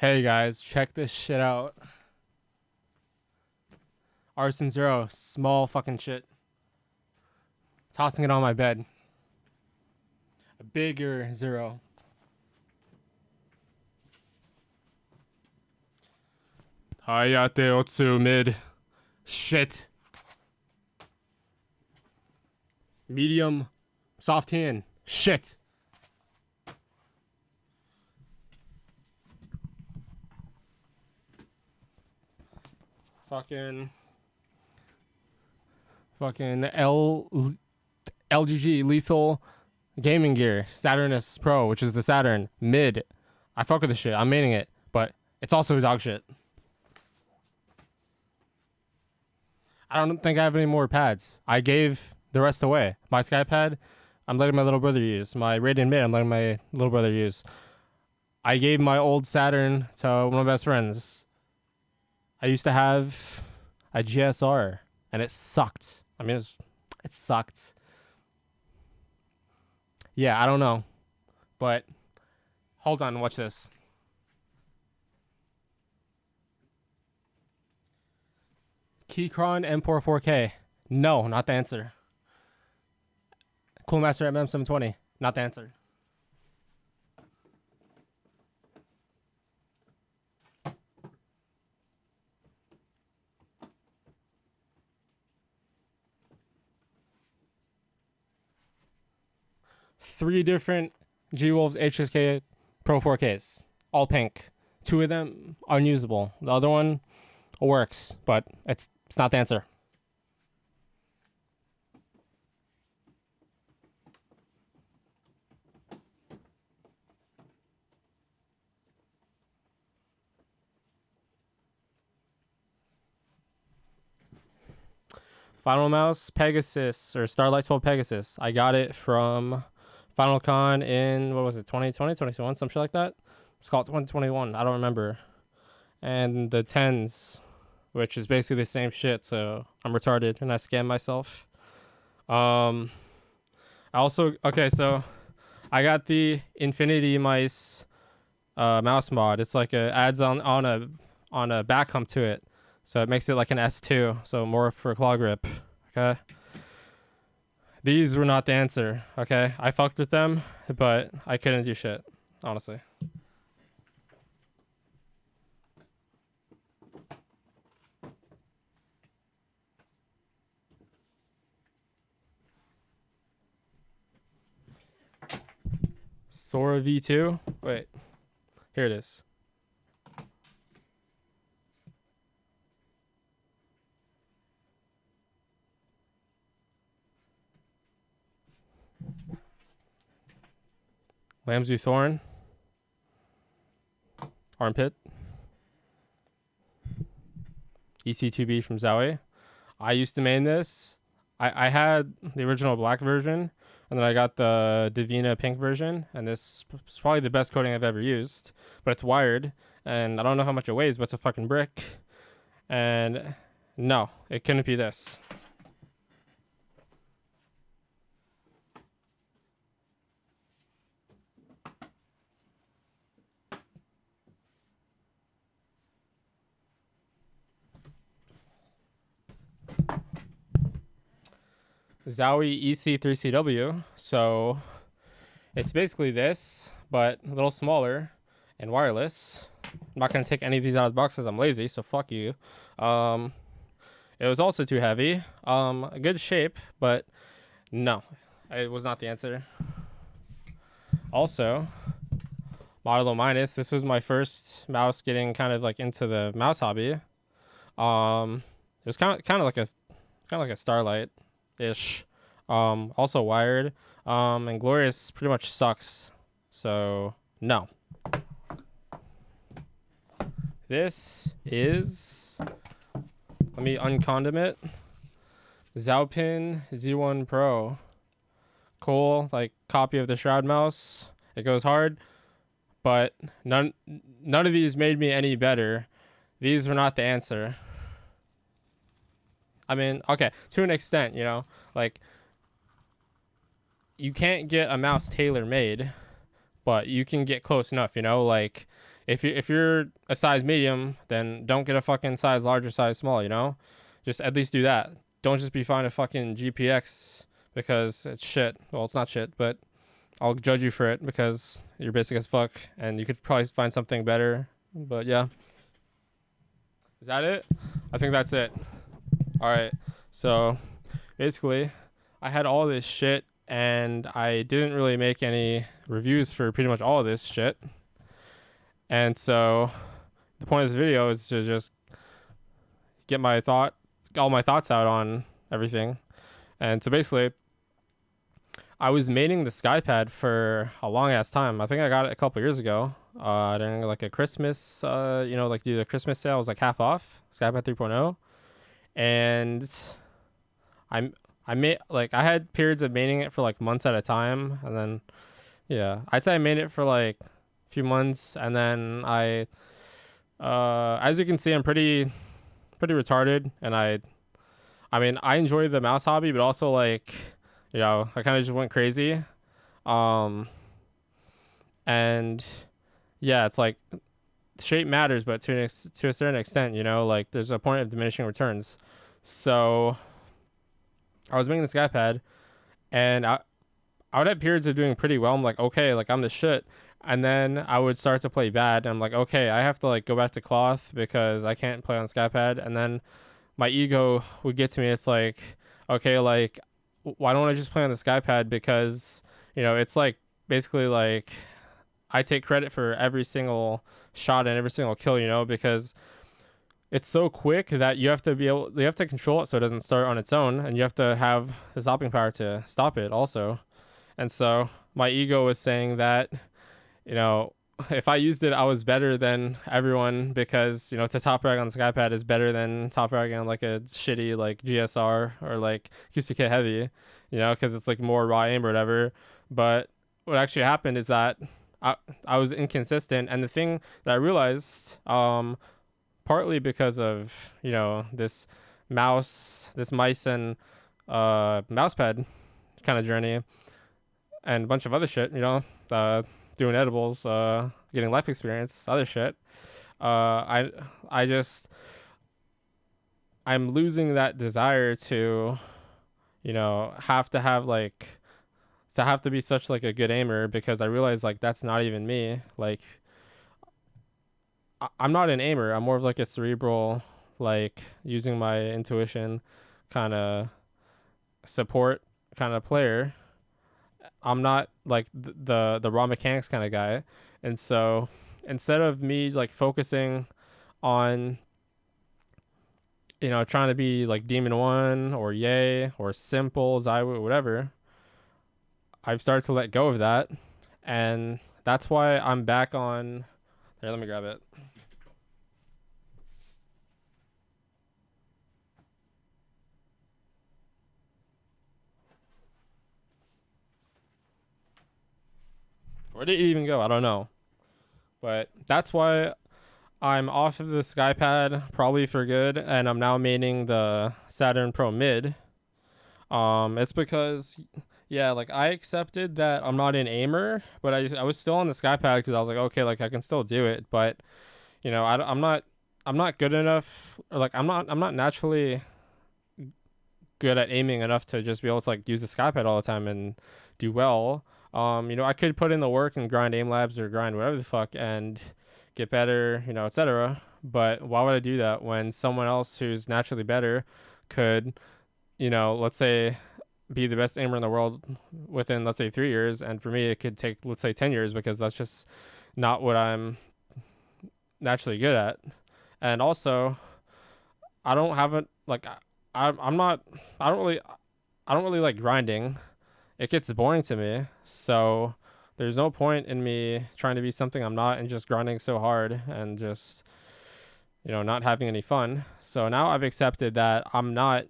Hey guys, check this shit out. Arson Zero, small fucking shit. Tossing it on my bed. A bigger Zero. Hayate Otsu mid. Shit. Medium. Soft hand. Shit. Fucking LGG Lethal Gaming Gear Saturnus Pro, which is the Saturn mid. I fuck with the shit. I'm maining it, but it's also dog shit. I don't think I have any more pads. I gave the rest away. My SkyPad, I'm letting my little brother use. My Radeon Mid, I'm letting my little brother use. I gave my old Saturn to one of my best friends. I used to have a GSR, and it sucked. I mean, it sucked. Yeah, I don't know. But hold on, watch this. Keychron M4 4K. No, not the answer. Coolmaster MM720. Not the answer. Three different G-Wolves HSK Pro 4Ks. All pink. Two of them unusable. The other one works, but it's not the answer. Final Mouse Pegasus or Starlight 12 Pegasus. I got it from Final Con in, what was it, 2020, 2021, some shit like that. It's called 2021. I don't remember. And the 10s, which is basically the same shit, so I'm retarded and I scam myself. I also, okay, so I got the Infinity Mice mouse mod. It's like adds on a back hump to it. So it makes it like an S2, so more for claw grip, okay? These were not the answer, okay? I fucked with them, but I couldn't do shit, honestly. Sora V2? Wait, here it is. Lambsy Thorn. Armpit. EC2B from Zowie. I used to main this. I had the original black version, and then I got the Divina pink version, and this is probably the best coating I've ever used, but it's wired, and I don't know how much it weighs, but it's a fucking brick, and no, it couldn't be this. Zowie EC3CW. So it's basically this, but a little smaller and wireless. I'm not going to take any of these out of the box because I'm lazy, so fuck you. It was also too heavy. A good shape, but no, it was not the answer. Also, Modulo Minus. This was my first mouse getting kind of like into the mouse hobby. It was kind of like a Starlight ish. Also wired. And Glorious pretty much sucks. So no. This is, let me uncondom it. Zaopin Z1 Pro. Cool, like copy of the Shroud mouse. It goes hard, but none of these made me any better. These were not the answer. I mean, okay, to an extent, you know, like you can't get a mouse tailor made, but you can get close enough, you know, like if you're a size medium, then don't get a fucking size large or size small. You know, just at least do that. Don't just be fine a fucking GPX because it's shit. Well, it's not shit, but I'll judge you for it because you're basic as fuck, and you could probably find something better. But yeah, is that it? I think that's it. All right. So basically, I had all this shit, and I didn't really make any reviews for pretty much all of this shit. And so the point of this video is to just get all my thoughts out on everything. And so basically, I was maining the Skypad for a long ass time. I think I got it a couple years ago. During like a Christmas, like the Christmas sale was like half off, Skypad 3.0. And I made like I had periods of maining it for like months at a time, and then yeah, I'd say I made it for like a few months, and then as you can see, I'm pretty retarded, and I mean I enjoy the mouse hobby, but also like I kind of just went crazy, and yeah, it's like shape matters, but to a certain extent, like there's a point of diminishing returns. So I was making this Skypad, and I would have periods of doing pretty well. I'm like, okay, like I'm the shit. And then I would start to play bad. And I'm like, okay, I have to like go back to cloth because I can't play on Skypad. And then my ego would get to me. It's like, okay, like why don't I just play on the Skypad? Because, it's like basically like I take credit for every single shot and every single kill, because it's so quick that you have to control it so it doesn't start on its own, and you have to have the stopping power to stop it also. And so my ego was saying that, if I used it, I was better than everyone because, to top frag on the Skypad is better than top fragging on like a shitty like GSR or like QCK heavy, because it's like more raw aim or whatever. But what actually happened is that I was inconsistent. And the thing that I realized, partly because of, this mice and mouse pad kind of journey and a bunch of other shit, doing edibles, getting life experience, other shit. I just I'm losing that desire to, have to have like to have to be such like a good aimer because I realize like that's not even me. Like I'm not an aimer. I'm more of like a cerebral, like using my intuition kind of support kind of player. I'm not like the raw mechanics kind of guy. And so instead of me like focusing on, trying to be like Demon One or Yay or Simple, Zywoo, whatever, I've started to let go of that. And that's why I'm back on. Here, let me grab it. Where did it even go? I don't know. But that's why I'm off of the Skypad probably for good, and I'm now maining the Saturn Pro Mid. It's because, yeah, like I accepted that I'm not an aimer, but I was still on the Skypad because I was like, okay, like I can still do it, but I'm not good enough, or like I'm not naturally good at aiming enough to just be able to like use the Skypad all the time and do well. I could put in the work and grind aim labs or grind whatever the fuck and get better, etc. But why would I do that when someone else who's naturally better could, let's say be the best aimer in the world within, let's say 3 years. And for me, it could take, let's say 10 years because that's just not what I'm naturally good at. And also I don't have it. Like I'm not, I don't really like grinding. It gets boring to me. So there's no point in me trying to be something I'm not and just grinding so hard and just, not having any fun. So now I've accepted that I'm not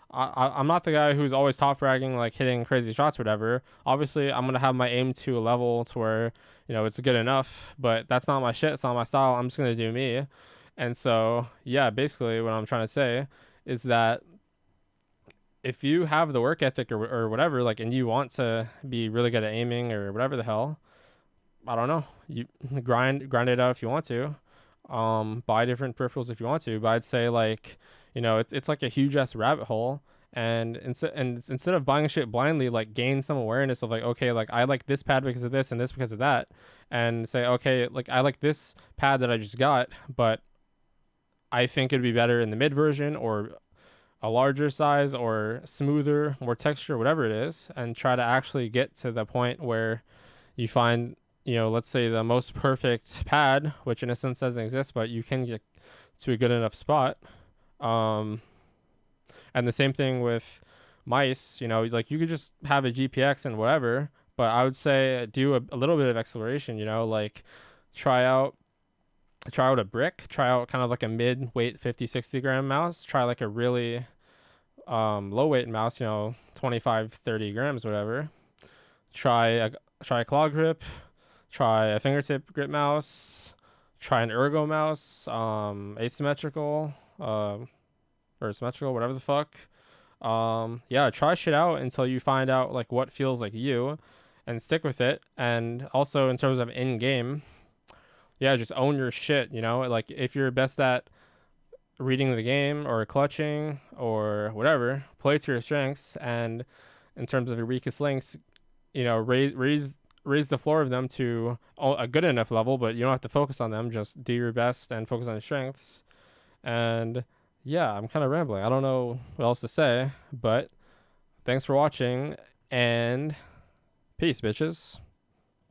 the guy who's always top fragging, like hitting crazy shots, or whatever. Obviously, I'm gonna have my aim to a level to where it's good enough, but that's not my shit. It's not my style. I'm just gonna do me. And so, yeah, basically, what I'm trying to say is that if you have the work ethic or whatever, like, and you want to be really good at aiming or whatever the hell, I don't know. You grind it out if you want to. Buy different peripherals if you want to, but I'd say like, it's like a huge ass rabbit hole. And instead of buying shit blindly, like gain some awareness of like, okay, like I like this pad because of this and this because of that, and say, okay, like I like this pad that I just got, but I think it'd be better in the mid version or a larger size or smoother, more texture, whatever it is, and try to actually get to the point where you find, let's say the most perfect pad, which in a sense doesn't exist, but you can get to a good enough spot. Um, and the same thing with mice, like you could just have a GPX and whatever, but I would say do a little bit of exploration, like try out a brick, try out kind of like a mid weight 50, 60 gram mouse, try like a really low weight mouse, 25, 30 grams, whatever. Try a claw grip, try a fingertip grip mouse, try an ergo mouse, asymmetrical, or symmetrical, whatever the fuck. Yeah, try shit out until you find out like what feels like you, and stick with it. And also in terms of in game, yeah, just own your shit. Like if you're best at reading the game or clutching or whatever, play to your strengths. And in terms of your weakest links, raise the floor of them to a good enough level, but you don't have to focus on them. Just do your best and focus on your strengths. And yeah, I'm kind of rambling. I don't know what else to say, but thanks for watching and peace, bitches.